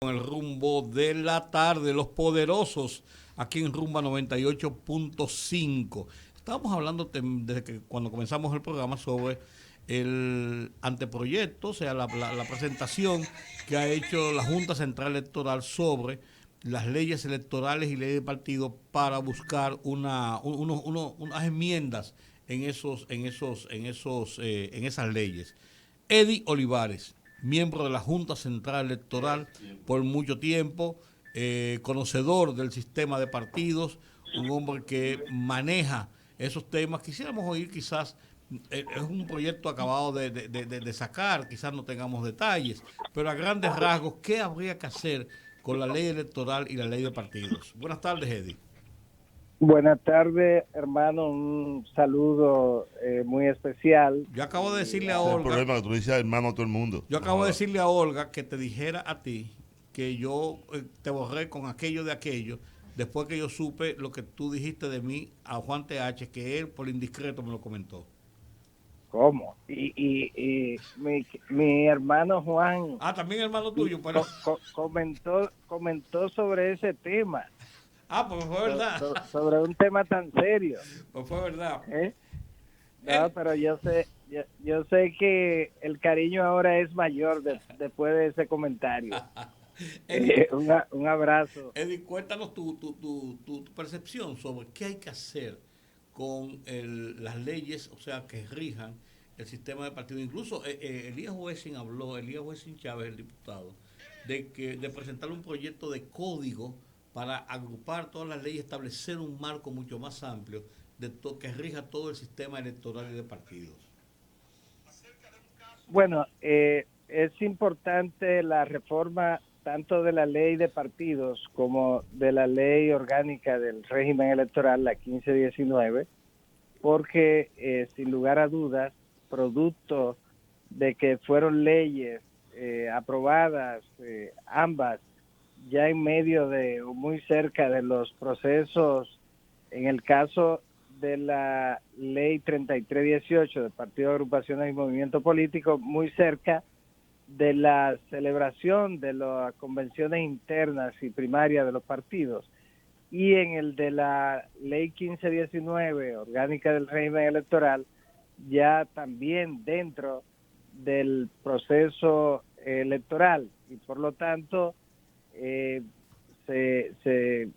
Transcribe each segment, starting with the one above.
Con el rumbo de la tarde, los poderosos, aquí en Rumba 98.5. Estábamos hablando desde que cuando comenzamos el programa sobre el anteproyecto, o sea, la presentación que ha hecho la Junta Central Electoral sobre las leyes electorales y leyes de partido para buscar unas enmiendas en esas leyes. Eddie Olivares, miembro de la Junta Central Electoral por mucho tiempo, conocedor del sistema de partidos, un hombre que maneja esos temas. Quisiéramos oír quizás, es un proyecto acabado de sacar, quizás no tengamos detalles, pero a grandes rasgos, ¿qué habría que hacer con la ley electoral y la ley de partidos? Buenas tardes, Eddie. Buenas tardes, hermano. Un saludo muy especial. Yo acabo de decirle a Ese es el Olga, problema, que tú le dices hermano a todo el mundo. yo No acabo de jodas. decirle a Olga que te dijera a ti que yo te borré con aquello de aquello, después que yo supe lo que tú dijiste de mí a Juan TH, que él por indiscreto me lo comentó. ¿Cómo? Mi hermano Juan Ah, también hermano tuyo, pero... comentó sobre ese tema, Ah, pues fue verdad. sobre un tema tan serio. Pues fue verdad. ¿Eh? No, Él, pero yo sé que el cariño ahora es mayor después de ese comentario. Eddie, Un abrazo. Eddie, cuéntanos tu percepción sobre qué hay que hacer con las leyes, o sea, que rijan el sistema de partido. Incluso Elías Wessing habló, Elías Wessing Chávez, el diputado, de presentar un proyecto de código para agrupar todas las leyes, establecer un marco mucho más amplio que rija todo el sistema electoral y de partidos. Bueno, es importante la reforma tanto de la ley de partidos como de la ley orgánica del régimen electoral, la 1519, porque sin lugar a dudas, producto de que fueron leyes aprobadas ambas ya en medio de o muy cerca de los procesos, en el caso de la ley 3318 de Partido de Agrupaciones y Movimiento Político, muy cerca de la celebración de las convenciones internas y primarias de los partidos, y en el de la ley 1519 orgánica del régimen electoral, ya también dentro del proceso electoral, y por lo tanto se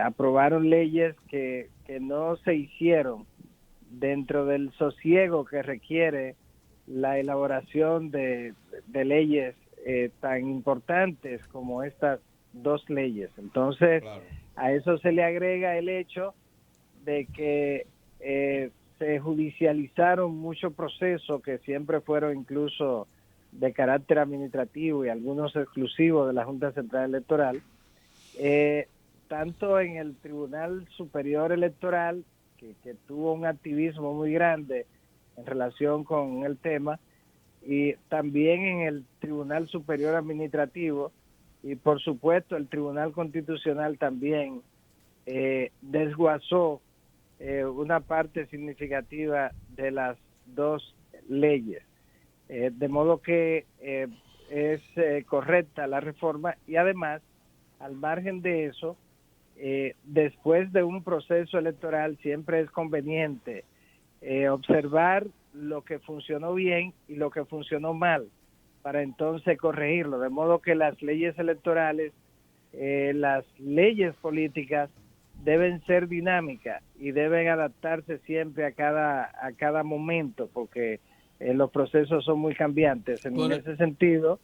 aprobaron leyes que no se hicieron dentro del sosiego que requiere la elaboración de leyes tan importantes como estas dos leyes. Entonces, Claro. a eso se le agrega el hecho de que se judicializaron muchos procesos que siempre fueron incluso de carácter administrativo y algunos exclusivos de la Junta Central Electoral, tanto en el Tribunal Superior Electoral, que tuvo un activismo muy grande en relación con el tema, y también en el Tribunal Superior Administrativo, y por supuesto el Tribunal Constitucional también desguazó una parte significativa de las dos leyes. De modo que es correcta la reforma, y además, al margen de eso, después de un proceso electoral siempre es conveniente observar lo que funcionó bien y lo que funcionó mal, para entonces corregirlo, de modo que las leyes electorales, las leyes políticas deben ser dinámicas y deben adaptarse siempre a cada momento, porque los procesos son muy cambiantes. En ese sentido,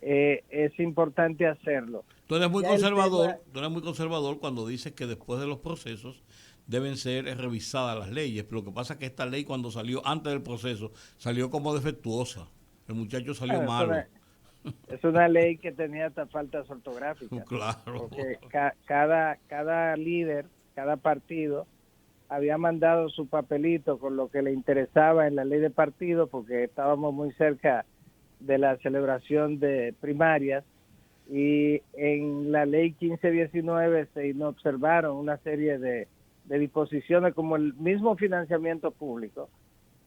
es importante hacerlo. Tú eres muy Ya el conservador, tema, tú eres muy conservador cuando dices que después de los procesos deben ser revisadas las leyes. Pero lo que pasa es que esta ley cuando salió antes del proceso salió como defectuosa. El muchacho salió bueno, malo. es una ley que tenía hasta faltas ortográficas, Claro. porque cada líder, cada partido había mandado su papelito con lo que le interesaba en la ley de partido, porque estábamos muy cerca de la celebración de primarias, y en la ley 1519 se observaron una serie de disposiciones como el mismo financiamiento público,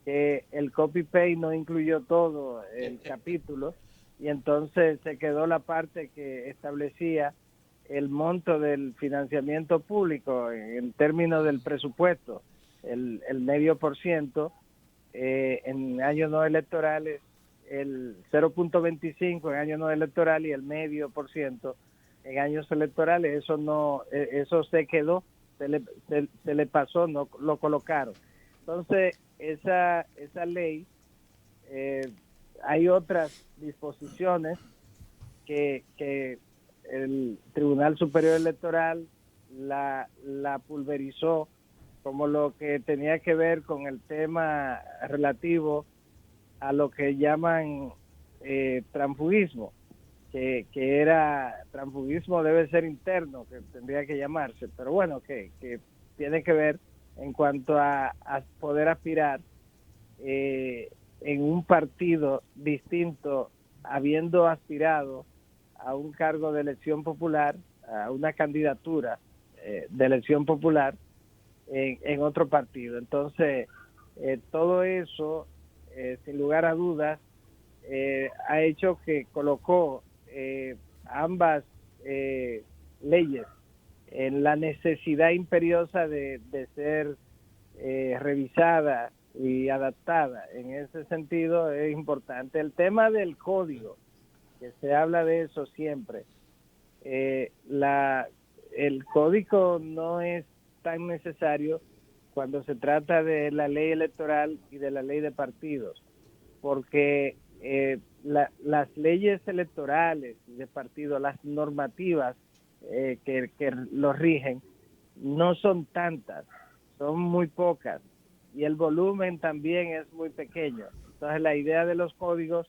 que el copy-paste no incluyó todo el capítulo, y entonces se quedó la parte que establecía el monto del financiamiento público en términos del presupuesto, el medio por ciento, en años no electorales, el 0.25 en años no electorales y el medio por ciento en años electorales. Eso no, eso se quedó, se le pasó, no lo colocaron. Entonces, esa ley, hay otras disposiciones que el Tribunal Superior Electoral la pulverizó, como lo que tenía que ver con el tema relativo a lo que llaman transfugismo, que era transfugismo, debe ser interno, que tendría que llamarse, pero bueno, que tiene que ver en cuanto a poder aspirar en un partido distinto, habiendo aspirado a un cargo de elección popular, a una candidatura de elección popular en otro partido. Entonces, todo eso, sin lugar a dudas, ha hecho que colocó ambas leyes en la necesidad imperiosa de ser revisada y adaptada. En ese sentido es importante. El tema del código, que se habla de eso siempre, el código no es tan necesario cuando se trata de la ley electoral y de la ley de partidos, porque las leyes electorales de partidos, las normativas que los rigen, no son tantas, son muy pocas, y el volumen también es muy pequeño. Entonces la idea de los códigos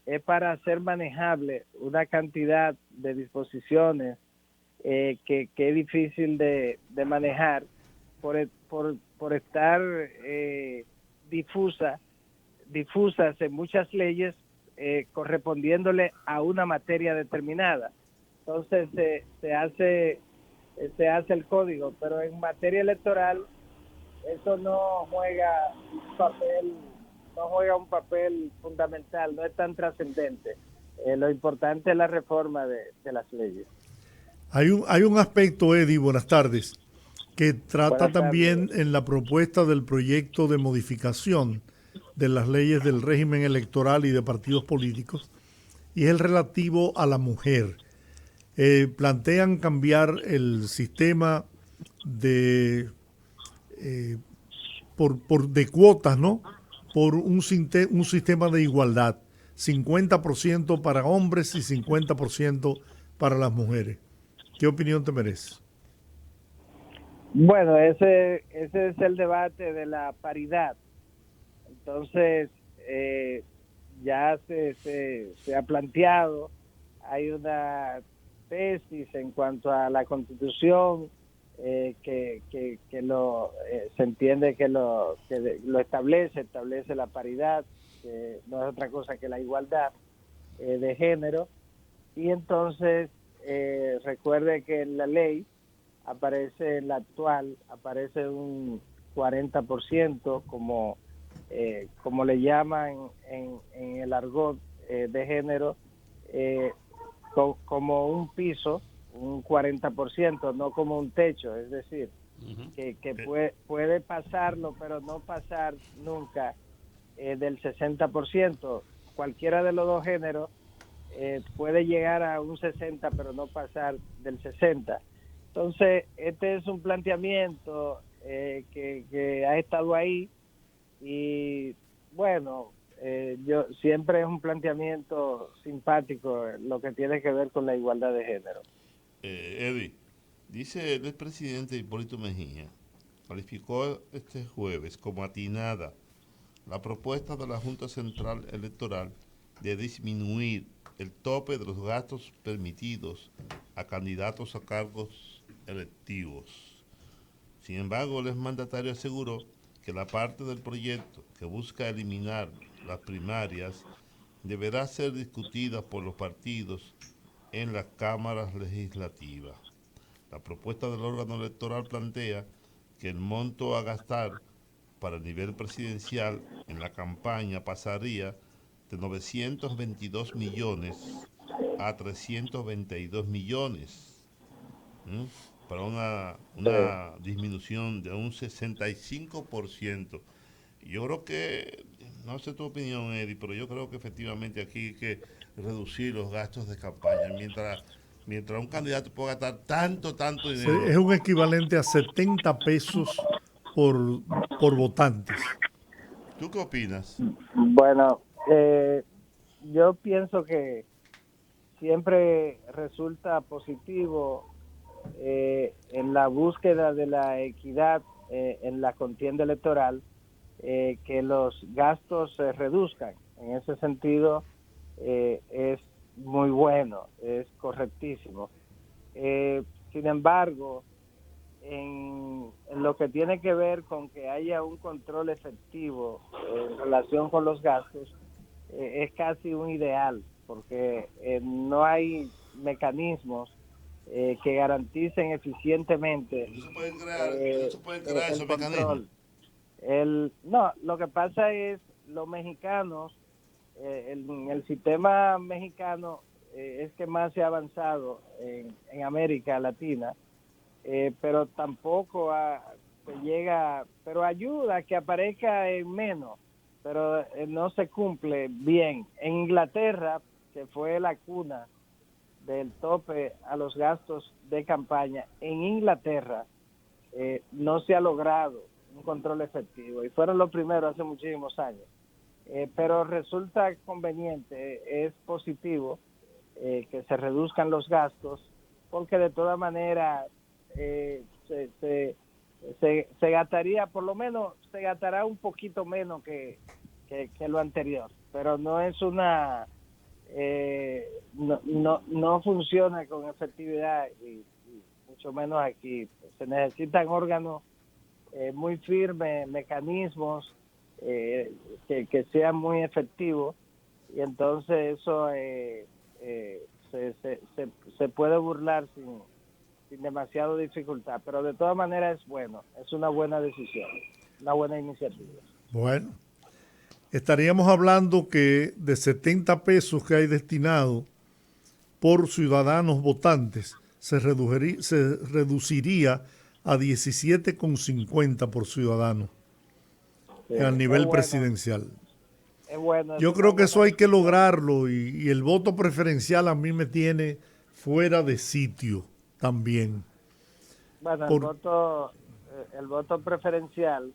es para hacer manejable una cantidad de disposiciones que es difícil de manejar por estar difusas en muchas leyes correspondiéndole a una materia determinada. Entonces se hace el código, pero en materia electoral eso no juega un papel fundamental, no es tan trascendente. Lo importante es la reforma de las leyes. Hay un aspecto, Eddie, buenas tardes, que trata Buenas también tardes. en la propuesta del proyecto de modificación de las leyes del régimen electoral y de partidos políticos, y es el relativo a la mujer. Plantean cambiar el sistema de de cuotas, ¿no? Por un sistema de igualdad, 50% para hombres y 50% para las mujeres. ¿Qué opinión te merece? Bueno, ese es el debate de la paridad. Entonces, ya se ha planteado, hay una tesis en cuanto a la Constitución que se entiende que lo establece la paridad, que no es otra cosa que la igualdad de género. Y entonces recuerde que en la ley aparece, en la actual, aparece un 40% como le llaman en el argot de género, como un piso, un 40%, no como un techo, es decir, que puede pasarlo, pero no pasar nunca del 60%. Cualquiera de los dos géneros puede llegar a un 60, pero no pasar del 60. Entonces, este es un planteamiento que ha estado ahí, y bueno, yo siempre es un planteamiento simpático lo que tiene que ver con la igualdad de género. Eddie, dice el expresidente Hipólito Mejía, calificó este jueves como atinada la propuesta de la Junta Central Electoral de disminuir el tope de los gastos permitidos a candidatos a cargos electivos. Sin embargo, el exmandatario aseguró que la parte del proyecto que busca eliminar las primarias deberá ser discutida por los partidos en las cámaras legislativas. La propuesta del órgano electoral plantea que el monto a gastar para el nivel presidencial en la campaña pasaría de 922 millones a 322 millones, para una disminución de un 65%. Yo creo que, no sé tu opinión, Eddie, pero yo creo que efectivamente aquí hay que reducir los gastos de campaña. Mientras un candidato pueda gastar tanto Sí, dinero. es un equivalente a 70 pesos por votantes. ¿Tú qué opinas? Bueno, yo pienso que siempre resulta positivo en la búsqueda de la equidad en la contienda electoral que los gastos se reduzcan. En ese sentido, es muy bueno, es correctísimo. Sin embargo, en lo que tiene que ver con que haya un control efectivo en relación con los gastos, es casi un ideal, porque no hay mecanismos que garanticen eficientemente No se pueden crear el esos mecanismos. control. No, lo que pasa es los mexicanos, el sistema mexicano es que más se ha avanzado en América Latina, pero tampoco se llega, pero ayuda a que aparezca en menos, pero no se cumple bien. En Inglaterra, que fue la cuna del tope a los gastos de campaña, en Inglaterra no se ha logrado un control efectivo y fueron los primeros hace muchísimos años. Pero resulta conveniente, es positivo que se reduzcan los gastos, porque de todas maneras se gastaría, por lo menos se gastará un poquito menos que lo anterior, pero no es no funciona con efectividad y mucho menos aquí. Se necesitan órganos muy firmes, mecanismos que sean muy efectivos, y entonces eso se puede burlar sin demasiada dificultad, pero de todas maneras es bueno, es una buena decisión, una buena iniciativa. Bueno, estaríamos hablando que de 70 pesos que hay destinados por ciudadanos votantes, se reduciría a 17,50 por ciudadano al nivel presidencial. Es bueno. Yo creo que eso hay que lograrlo y el voto preferencial a mí me tiene fuera de sitio también. Bueno, el voto preferencial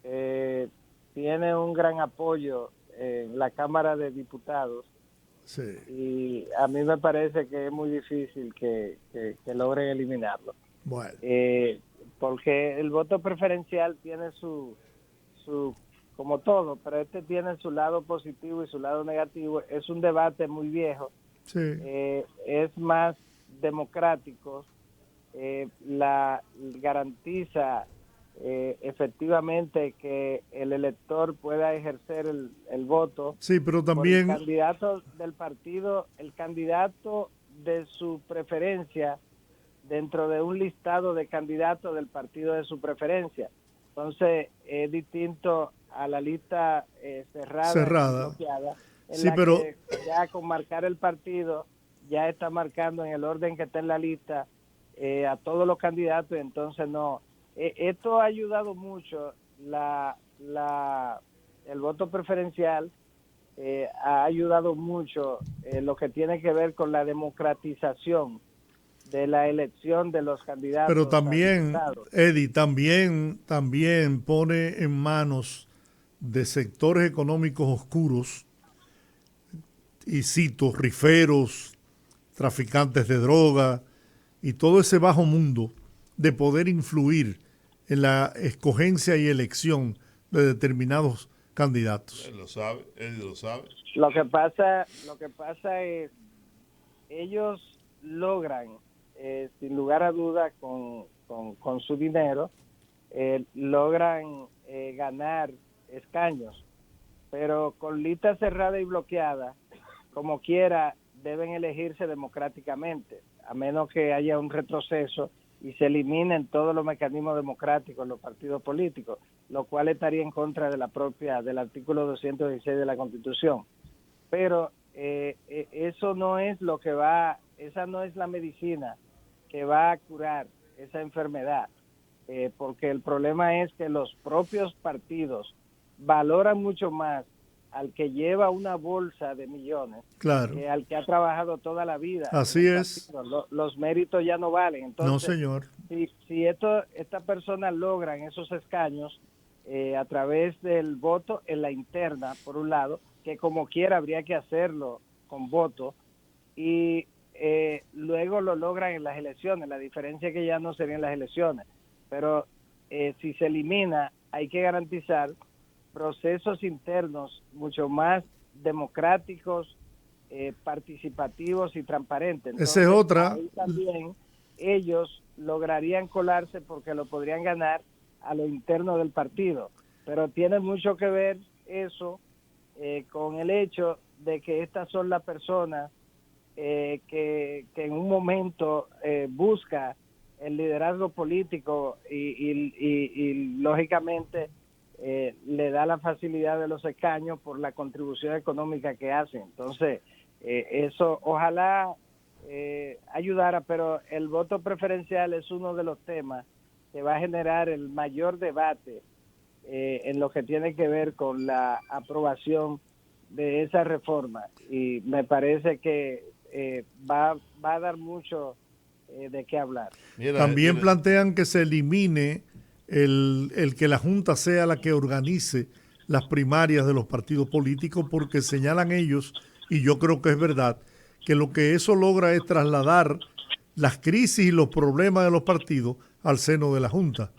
tiene un gran apoyo en la Cámara de Diputados. Sí. Y a mí me parece que es muy difícil que logren eliminarlo. Bueno. Porque el voto preferencial tiene su como todo, pero este tiene su lado positivo y su lado negativo. Es un debate muy viejo. Sí. Es más democrático. Garantiza efectivamente que el elector pueda ejercer el voto. Sí, pero también por el candidato del partido, el candidato de su preferencia dentro de un listado de candidatos del partido de su preferencia. Entonces es distinto a la lista cerrada. Bloqueada, sí, pero que ya con marcar el partido ya está marcando en el orden que está en la lista a todos los candidatos. Entonces no, esto ha ayudado mucho, el voto preferencial ha ayudado mucho lo que tiene que ver con la democratización de la elección de los candidatos. Pero también, Eddie, también pone en manos de sectores económicos oscuros, y cito, riferos, traficantes de droga y todo ese bajo mundo, de poder influir en la escogencia y elección de determinados candidatos. Él lo sabe. Lo que pasa es, ellos logran, sin lugar a duda, con su dinero, logran ganar escaños, pero con lista cerrada y bloqueada, como quiera, deben elegirse democráticamente, a menos que haya un retroceso y se eliminen todos los mecanismos democráticos en los partidos políticos, lo cual estaría en contra de del artículo 216 de la Constitución. Pero eso no es esa no es la medicina que va a curar esa enfermedad, porque el problema es que los propios partidos valoran mucho más al que lleva una bolsa de millones, claro, que al que ha trabajado toda la vida. Así es. Los méritos ya no valen. Entonces, No, señor. Si estas personas logran esos escaños a través del voto en la interna, por un lado, que como quiera habría que hacerlo con voto, y luego lo logran en las elecciones. La diferencia es que ya no serían las elecciones, pero si se elimina, hay que garantizar procesos internos mucho más democráticos, participativos y transparentes. Entonces, esa es otra. ahí también ellos lograrían colarse porque lo podrían ganar a lo interno del partido. Pero tiene mucho que ver eso con el hecho de que estas son las personas que en un momento busca el liderazgo político y lógicamente le da la facilidad de los escaños por la contribución económica que hacen. Entonces, eso ojalá ayudara, pero el voto preferencial es uno de los temas que va a generar el mayor debate en lo que tiene que ver con la aprobación de esa reforma, y me parece que va a dar mucho de qué hablar. También plantean que se elimine el que la Junta sea la que organice las primarias de los partidos políticos, porque señalan ellos, y yo creo que es verdad, que lo que eso logra es trasladar las crisis y los problemas de los partidos al seno de la Junta.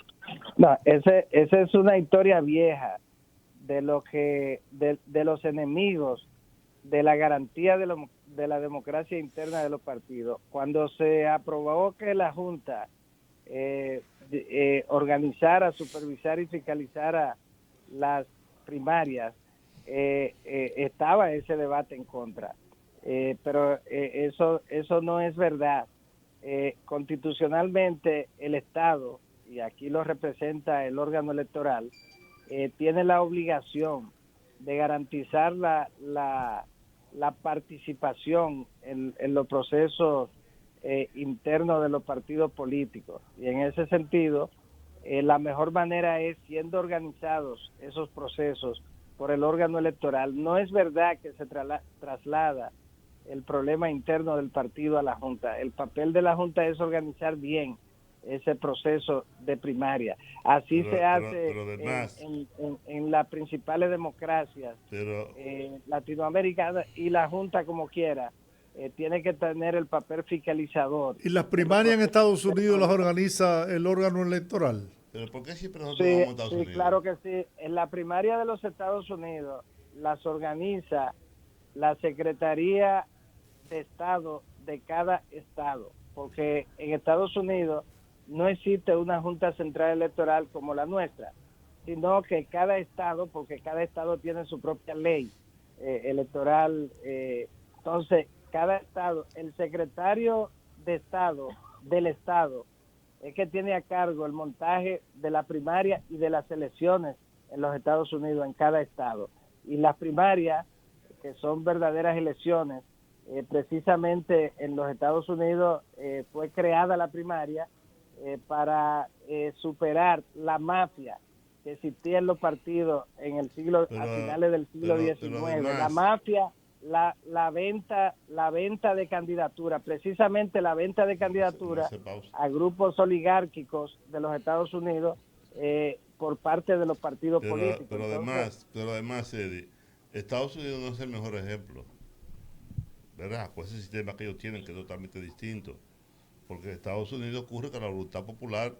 No, esa es una historia vieja de los enemigos de la garantía de la democracia interna de los partidos. Cuando se aprobó que la Junta organizara, supervisara y fiscalizara las primarias, estaba ese debate en contra. Pero eso no es verdad. Constitucionalmente el Estado, y aquí lo representa el órgano electoral, tiene la obligación de garantizar la participación en los procesos internos de los partidos políticos. Y en ese sentido, la mejor manera es siendo organizados esos procesos por el órgano electoral. No es verdad que se traslada el problema interno del partido a la Junta. El papel de la Junta es organizar bien ese proceso de primaria. Así se hace en las principales democracias latinoamericanas, y la Junta, como quiera, tiene que tener el papel fiscalizador. ¿Y las primarias en Estados Unidos las organiza el órgano electoral? ¿Pero por qué siempre nosotros vamos a Estados Unidos? Claro que sí. En la primaria de los Estados Unidos las organiza la Secretaría de Estado de cada estado, porque en Estados Unidos no existe una Junta Central Electoral como la nuestra, sino que cada estado, porque cada estado tiene su propia ley electoral, entonces cada estado, el secretario de Estado del estado es que tiene a cargo el montaje de la primaria y de las elecciones en los Estados Unidos, en cada estado. Y las primarias, que son verdaderas elecciones, precisamente en los Estados Unidos fue creada la primaria para superar la mafia que existía en los partidos en el siglo, a finales del siglo XIX. La mafia, la venta de candidatura, precisamente la venta de candidatura a grupos oligárquicos de los Estados Unidos por parte de los partidos políticos. Pero además, Eddie, Estados Unidos no es el mejor ejemplo, ¿verdad? Con ese sistema que ellos tienen, que es totalmente distinto. Porque en Estados Unidos ocurre que la voluntad popular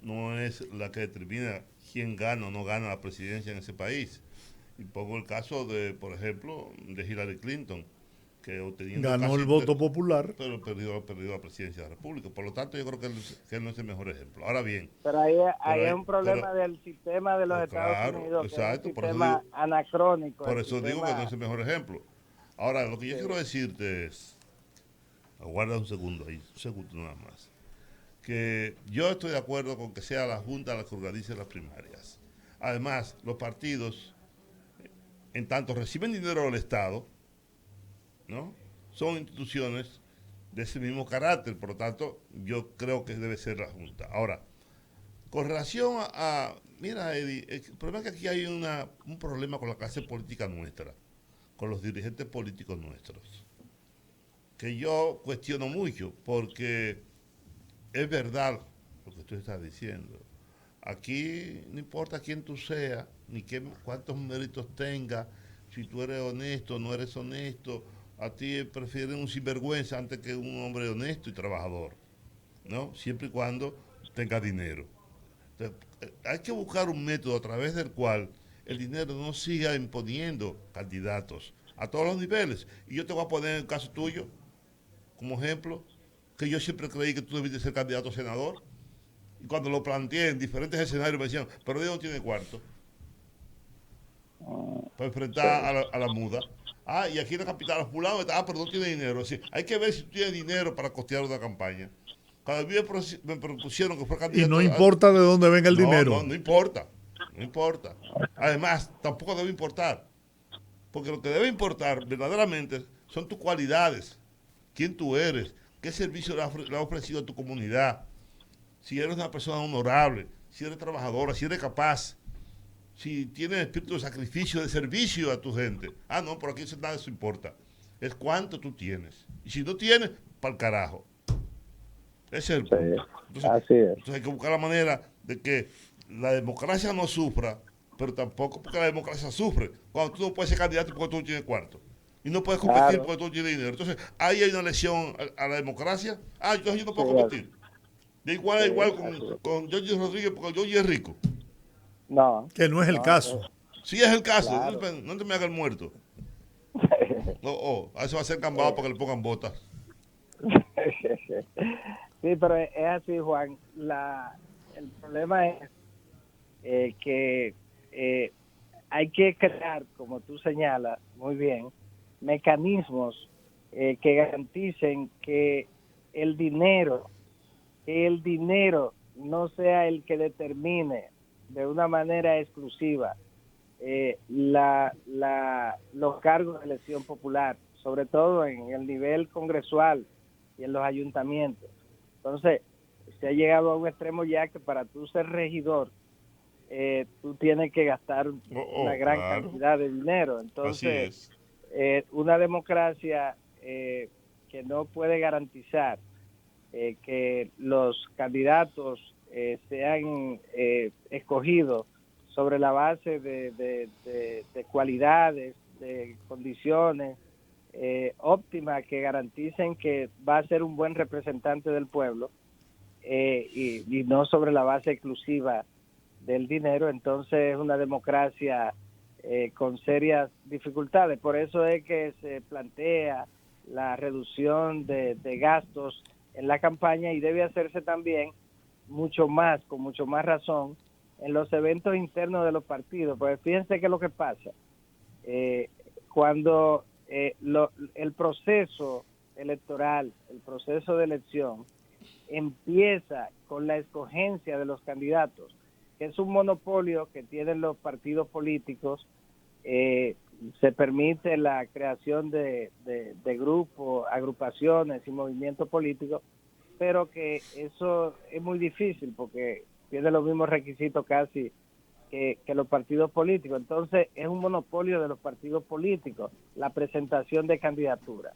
no es la que determina quién gana o no gana la presidencia en ese país. Y pongo el caso de, por ejemplo, de Hillary Clinton, que ganó el voto popular, pero perdió la presidencia de la República. Por lo tanto, yo creo que él no es el mejor ejemplo. Ahora bien, pero ahí es un problema del sistema de los Estados Unidos, exacto, que es un sistema anacrónico. Por eso digo que no es el mejor ejemplo. Ahora, lo que yo quiero decirte es, aguarda un segundo ahí, un segundo nada más. que yo estoy de acuerdo con que sea la Junta la que organice las primarias. Además, los partidos, en tanto reciben dinero del Estado, ¿no? Son instituciones de ese mismo carácter, por lo tanto, yo creo que debe ser la Junta. Ahora, con relación mira, Eddie, el problema es que aquí hay un problema con la clase política nuestra, con los dirigentes políticos nuestros, que yo cuestiono mucho, porque es verdad lo que tú estás diciendo. Aquí no importa quién tú seas, ni cuántos méritos tengas, si tú eres honesto o no eres honesto, a ti prefieren un sinvergüenza antes que un hombre honesto y trabajador, ¿no? Siempre y cuando tenga dinero. Entonces, hay que buscar un método a través del cual el dinero no siga imponiendo candidatos a todos los niveles. Y yo te voy a poner el caso tuyo como ejemplo, que yo siempre creí que tú debiste ser candidato a senador. Y cuando lo planteé en diferentes escenarios me decían, pero Dios no tiene cuarto para enfrentar a la muda. Y aquí en la capital, fulano está, pero no tiene dinero. Es decir, hay que ver si tú tienes dinero para costear una campaña. Cada día me propusieron que fuera candidato. Y no importa de dónde venga el dinero. No importa. No importa. Además, tampoco debe importar. Porque lo que debe importar verdaderamente son tus cualidades. Quién tú eres. Qué servicio le has ofrecido a tu comunidad. Si eres una persona honorable. Si eres trabajadora. Si eres capaz. Si tienes espíritu de sacrificio, de servicio a tu gente. No, por aquí nada de eso importa. Es cuánto tú tienes. Y si no tienes, para el carajo. Ese es el punto. Entonces, así es. Entonces hay que buscar la manera de que la democracia no sufra, pero tampoco porque la democracia sufre. Cuando tú no puedes ser candidato porque tú no tienes cuarto. Y no puedes competir porque tú no tienes dinero. Entonces, ahí hay una lesión a la democracia. Entonces yo no puedo competir. De igual a igual con Jorge Rodríguez porque Jorge es rico. No. Que no es el caso. Sí es el caso. Claro. No te me hagas el muerto. A eso va a ser cambado para que le pongan botas. Sí, pero es así, Juan. El problema es que hay que crear, como tú señalas muy bien, mecanismos que garanticen que el dinero no sea el que determine de una manera exclusiva los cargos de elección popular, sobre todo en el nivel congresual y en los ayuntamientos. Entonces, se ha llegado a un extremo ya que para tú ser regidor, tú tienes que gastar una gran cantidad de dinero. Entonces, una democracia que no puede garantizar que los candidatos sean escogidos sobre la base de cualidades, de condiciones óptimas que garanticen que va a ser un buen representante del pueblo y no sobre la base exclusiva del dinero. Entonces es una democracia con serias dificultades. Por eso es que se plantea la reducción de gastos en la campaña y debe hacerse también con mucho más razón en los eventos internos de los partidos. Pues fíjense que lo que pasa cuando el proceso electoral, el proceso de elección empieza con la escogencia de los candidatos, que es un monopolio que tienen los partidos políticos. Se permite la creación de grupos, agrupaciones y movimientos políticos, pero que eso es muy difícil porque tiene los mismos requisitos casi que los partidos políticos. Entonces es un monopolio de los partidos políticos la presentación de candidaturas.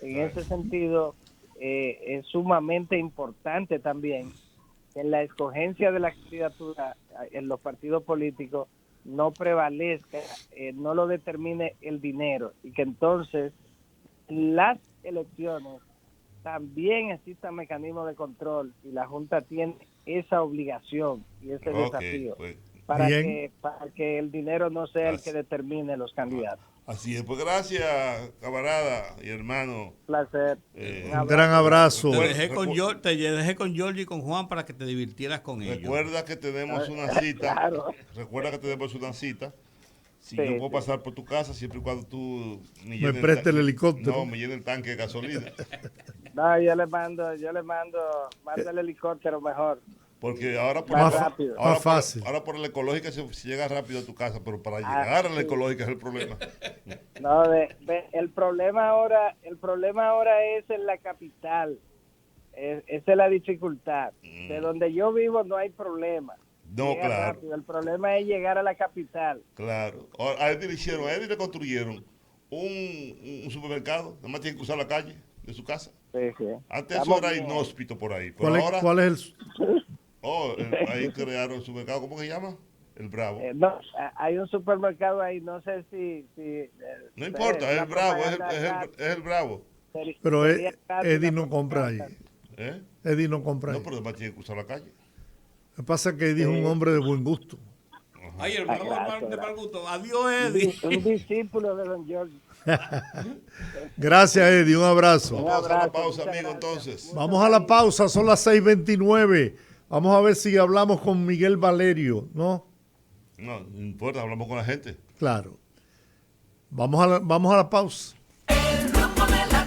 En ese sentido es sumamente importante también que en la escogencia de la candidatura en los partidos políticos no prevalezca, no lo determine el dinero, y que entonces las elecciones también existan mecanismos de control, y la Junta tiene esa obligación y ese desafío para que el dinero no sea el que determine los candidatos. Así es, pues gracias, camarada y hermano. Un placer. Un gran abrazo. Te dejé con George y con Juan para que te divirtieras con ellos. Recuerda que tenemos una cita. Claro. Recuerda que tenemos una cita. Si Sí, yo puedo pasar por tu casa, siempre y cuando tú Me preste el helicóptero. No, me llene el tanque de gasolina. No, yo le mando el helicóptero mejor. Porque ahora por, Más rápido. ahora Más fácil. Ahora por la ecológica se llega rápido a tu casa, pero para llegar a la sí. ecológica es el problema. No, el problema ahora es en la capital. Esa es la dificultad. De donde yo vivo no hay problema. No, Llega claro. rápido. El problema es llegar a la capital. Claro. A Eddie le construyeron un supermercado, nada más tiene que usar la calle de su casa. Sí, sí. Antes Estamos eso era bien. inhóspito por ahí, pero ahora ¿Cuál es el...? ahí crearon el supermercado, ¿cómo se llama? El Bravo. No, hay un supermercado ahí, no sé si No importa, es la el Bravo, propaganda es el Bravo. Pero sería casi Eddie la no compra ahí. propaganda. ¿Eh? Eddie no compra ahí. No, pero además tiene que usar la calle. Lo que pasa es que Eddie es un hombre de buen gusto. Ay, el bravo gracias, de mal gracias. gusto. Adiós, Eddie. Un discípulo de don George. Gracias, Eddie. Un abrazo. Un Vamos a la abrazo, pausa, muchas amigo, gracias. entonces. Vamos a la pausa, son las 6:29. Vamos a ver si hablamos con Miguel Valerio, ¿no? No importa, hablamos con la gente. Claro. Vamos a la pausa. El rumbo de la